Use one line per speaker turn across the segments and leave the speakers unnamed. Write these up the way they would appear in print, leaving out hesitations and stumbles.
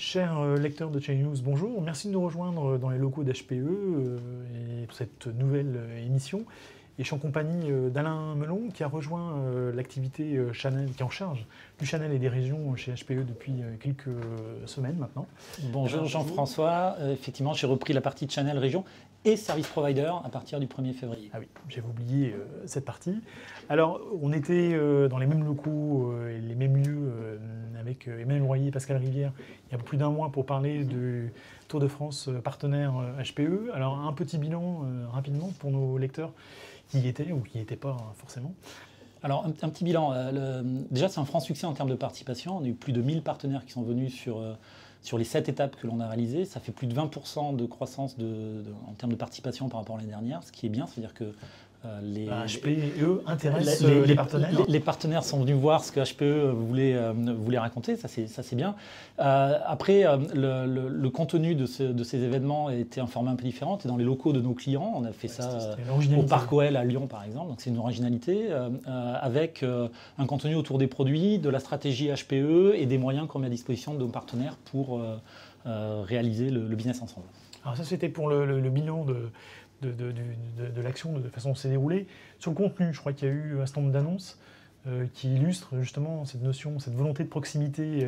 Chers lecteurs de Channel News, bonjour. Merci de nous rejoindre dans les locaux d'HPE et pour cette nouvelle émission. Et je suis en compagnie d'Alain Melon qui a rejoint l'activité Channel, qui est en charge du Channel et des régions chez HPE depuis quelques semaines maintenant.
Bonjour Jean-François. Effectivement, j'ai repris la partie de Channel Région et Service Provider à partir du 1er février.
Ah oui, j'avais oublié cette partie. Alors, on était dans les mêmes locaux et les mêmes lieux avec Emmanuel Royer et Pascal Rivière il y a plus d'un mois pour parler du Tour de France partenaire HPE. Alors, un petit bilan rapidement pour nos lecteurs qui y étaient ou qui n'y étaient pas forcément.
Alors, un petit bilan. Déjà, c'est un franc succès en termes de participation. On a eu plus de 1000 partenaires qui sont venus sur les 7 étapes que l'on a réalisées. Ça fait plus de 20% de croissance en termes de participation par rapport à l'année dernière, ce qui est bien. C'est-à-dire que
HPE intéresse les partenaires.
Les partenaires sont venus voir ce que HPE voulait raconter, ça c'est bien. Après, le contenu de ces événements était un format un peu différent. Et dans les locaux de nos clients, on a fait ça au Parc OL à Lyon par exemple, donc c'est une originalité, avec un contenu autour des produits, de la stratégie HPE et des moyens qu'on met à disposition de nos partenaires pour réaliser le business ensemble.
Alors ça c'était pour le bilan de l'action, de façon dont c'est déroulé. Sur le contenu, je crois qu'il y a eu un certain nombre d'annonces qui illustrent justement cette notion, cette volonté de proximité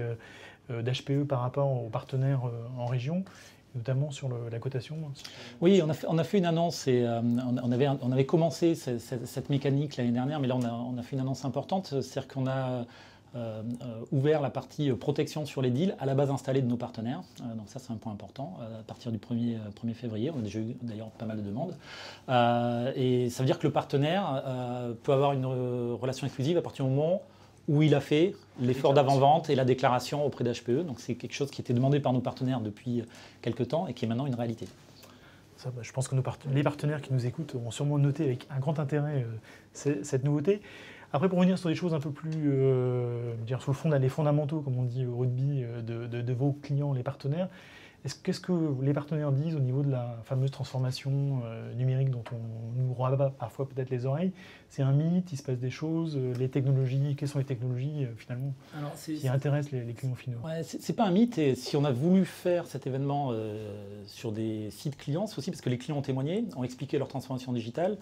d'HPE par rapport aux partenaires en région, notamment sur la cotation.
Oui, on a fait une annonce et on avait commencé cette mécanique l'année dernière, mais là on a fait une annonce importante, c'est-à-dire qu'on a ouvert la partie protection sur les deals à la base installée de nos partenaires. Donc ça, c'est un point important. À partir du 1er février, on a déjà eu d'ailleurs pas mal de demandes. Et ça veut dire que le partenaire peut avoir une relation exclusive à partir du moment où il a fait l'effort d'avant-vente et la déclaration auprès d'HPE. Donc c'est quelque chose qui était demandé par nos partenaires depuis quelques temps et qui est maintenant une réalité.
Ça, je pense que les partenaires qui nous écoutent ont sûrement noté avec un grand intérêt cette nouveauté. Après, pour revenir sur des choses un peu plus, sur le fond, les fondamentaux, comme on dit au rugby, de vos clients, les partenaires, qu'est-ce que les partenaires disent au niveau de la fameuse transformation numérique dont on nous rabat parfois peut-être les oreilles? C'est un mythe, il se passe des choses, les technologies, quelles sont les technologies finalement qui intéressent les clients finaux?
Ouais, c'est pas un mythe, et si on a voulu faire cet événement sur des sites clients, c'est aussi parce que les clients ont témoigné, ont expliqué leur transformation digitale.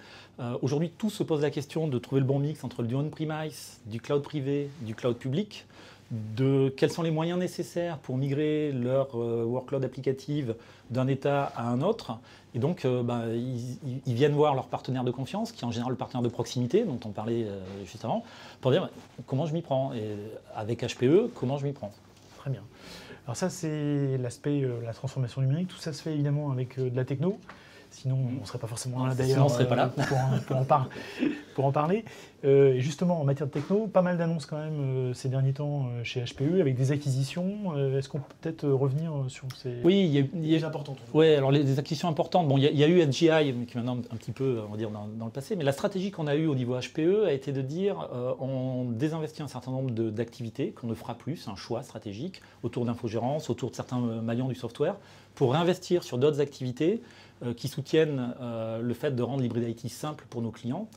Aujourd'hui, tout se pose la question de trouver le bon mix entre du on-premise, du cloud privé, du cloud public, de quels sont les moyens nécessaires pour migrer leur workload applicative d'un état à un autre. Et donc, ils viennent voir leur partenaire de confiance, qui est en général le partenaire de proximité, dont on parlait juste avant, pour dire comment je m'y prends. Et avec HPE, comment je m'y prends.
Très bien. Alors ça, c'est l'aspect la transformation numérique. Tout ça se fait évidemment avec de la techno. Sinon, on ne serait pas forcément là d'ailleurs pour en parler. Et justement, en matière de techno, pas mal d'annonces quand même ces derniers temps chez HPE avec des acquisitions. Est-ce qu'on peut peut-être revenir sur ces
choses importantes? Oui, alors les acquisitions importantes. Bon, il y a eu NGI qui est maintenant un petit peu, on va dire, dans le passé. Mais la stratégie qu'on a eue au niveau HPE a été de dire on désinvestit un certain nombre d'activités qu'on ne fera plus. C'est un choix stratégique autour d'infogérance, autour de certains maillons du software, pour réinvestir sur d'autres activités qui soutiennent le fait de rendre l'hybrid IT simple pour nos clients,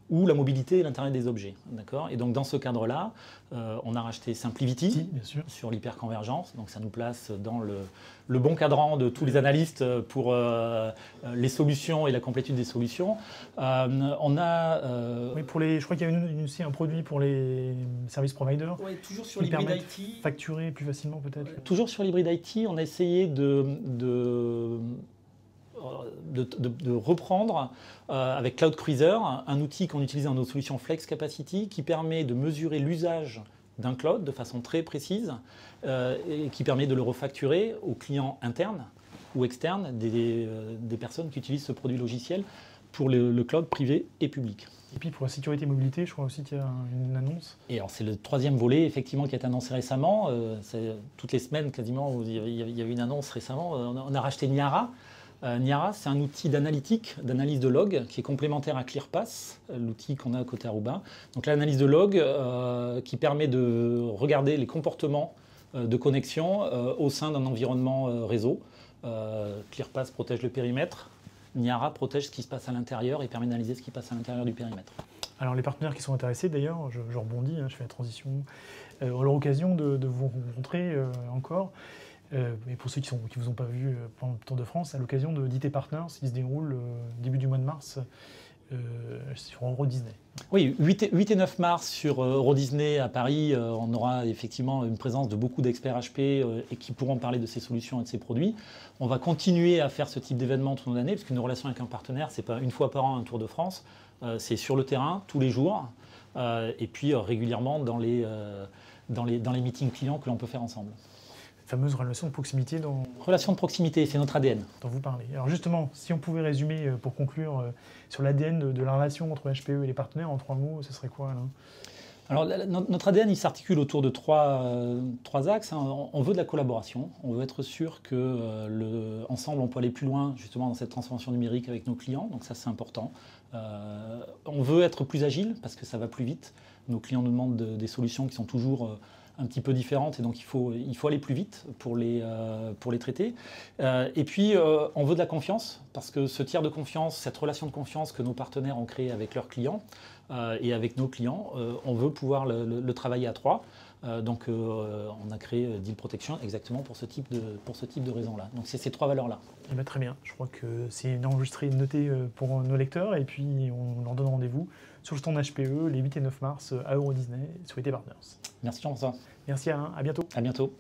ou la mobilité et l'Internet des objets. Et donc dans ce cadre-là, on a racheté SimpliVity sur l'hyperconvergence. Donc ça nous place dans le bon cadran de tous les analystes pour les solutions et la complétude des solutions. On a...
Oui, je crois qu'il y a aussi un produit pour les services providers.
Oui, toujours sur l'hybrid
IT. Facturer plus facilement peut-être.
Ouais. Toujours sur l'hybrid IT, on a essayé de reprendre avec Cloud Cruiser, un outil qu'on utilise dans nos solutions Flex Capacity qui permet de mesurer l'usage d'un cloud de façon très précise et qui permet de le refacturer aux clients internes ou externes des personnes qui utilisent ce produit logiciel pour le cloud privé et public.
Et puis pour la sécurité et mobilité, je crois aussi qu'il y a une annonce.
Et alors c'est le troisième volet effectivement qui a été annoncé récemment. Toutes les semaines quasiment, il y avait une annonce récemment. On a racheté Niara. Niara, c'est un outil d'analytique, d'analyse de log, qui est complémentaire à ClearPass, l'outil qu'on a à côté Aruba. Donc l'analyse de log qui permet de regarder les comportements de connexion au sein d'un environnement réseau. ClearPass protège le périmètre, Niara protège ce qui se passe à l'intérieur et permet d'analyser ce qui passe à l'intérieur du périmètre.
Alors les partenaires qui sont intéressés d'ailleurs, je rebondis, je fais la transition, ont l'occasion de vous rencontrer encore. Et pour ceux qui ne vous ont pas vu pendant le Tour de France, à l'occasion de d'IT Partners, qui se déroule début du mois de mars sur Euro Disney.
Oui, 8 et 9 mars sur Euro Disney à Paris, on aura effectivement une présence de beaucoup d'experts HP et qui pourront parler de ces solutions et de ces produits. On va continuer à faire ce type d'événement tout au long de l'année, parce qu'une relation avec un partenaire, ce n'est pas une fois par an un Tour de France, c'est sur le terrain, tous les jours, et puis régulièrement dans les meetings clients que l'on peut faire ensemble.
Fameuse relation de proximité
Relation de proximité, c'est notre ADN.
Dont vous parlez. Alors justement, si on pouvait résumer pour conclure sur l'ADN de la relation entre HPE et les partenaires en 3 mots, ce serait quoi, Alain ?
Alors notre ADN, il s'articule autour de trois axes. On veut de la collaboration, on veut être sûr qu'ensemble on peut aller plus loin justement dans cette transformation numérique avec nos clients, donc ça c'est important. On veut être plus agile parce que ça va plus vite. Nos clients nous demandent des solutions qui sont toujours un petit peu différentes et donc il faut aller plus vite pour les traiter. Et puis on veut de la confiance parce que ce tiers de confiance, cette relation de confiance que nos partenaires ont créée avec leurs clients et avec nos clients, on veut pouvoir le travailler à 3. Donc on a créé Deal Protection exactement pour ce type de raison-là. Donc c'est ces 3 valeurs-là.
Eh bien, très bien, je crois que c'est enregistré et noté pour nos lecteurs et puis on leur donne rendez-vous sur le stand HPE les 8 et 9 mars à Euro Disney sur IT Partners.
Merci Jean-François.
Merci Alain, à bientôt.
À bientôt.